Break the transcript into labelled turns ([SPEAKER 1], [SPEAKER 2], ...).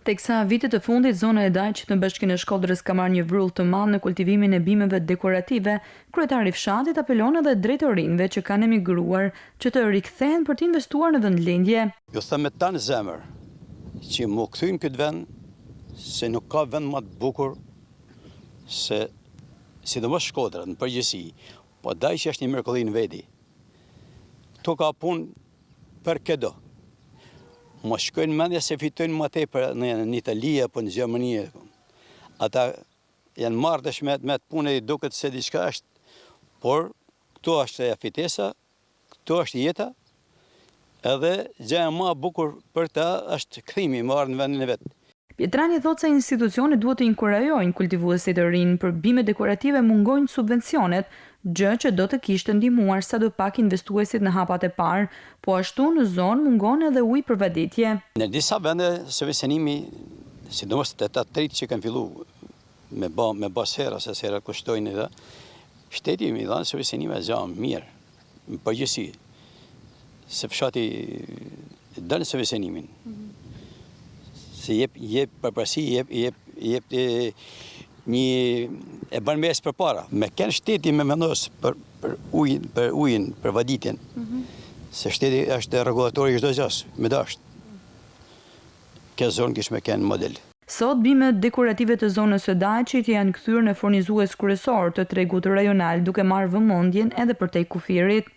[SPEAKER 1] Teksa vitet të fundit, zona e Dajqit në Bashkinë e Shkodrës ka marrë një vrull të madh në kultivimin e bimeve dekorative, kryetari i fshatit apelon edhe drejtorinëve që kanë emigruar që të rikthehen për të investuar në vendlindje.
[SPEAKER 2] Ju them me tan zemër që mu kthyn këtë vend se nuk ka vend më të bukur se sidomos Shkodra në përgjithësi, po Dajqi është një mrekulli në veti. Kto ka punë për këdo. Mos shkojnë mendja se fitojnë më tepër në Itali apo në Gjermani. Ata janë marrëdhënë me atë punë, i duket se diçka është, por këtu është fitesa, këtu është jeta, edhe gjëja më e bukur për ta është kthimi i marrë në vendin e vet.
[SPEAKER 1] Pietrani thotë se institucionet duhet të inkurajojnë kultivuesit të rinj për bime dekorative, mungojnë subvencionet, gjë që do të kishte ndihmuar sadopak investuesit në hapat e parë, po ashtu në zonë mungon edhe ujë për vaditje.
[SPEAKER 2] Në disa vende subvencionimi, sidomos te ata trit që kanë filluar me bë sera, se sera kushtojnë edhe shteti i dhanë subvencionime gjë mirë. Në përgjithësi, se fshati dal subvencionimin. Se jep përparësi, jep një e bën mes përpara. Me kënë shteti me mendos për ujin, për vaditjen. Se shteti është rregullatori i çdo gjë, me dasht. Kjo zonë kish me kënë model.
[SPEAKER 1] Sot bimet dekorative të zonës së Dajqit janë kthyer në furnizues kryesor të tregut rajonal, duke marrë vëmendjen edhe për tej kufirit.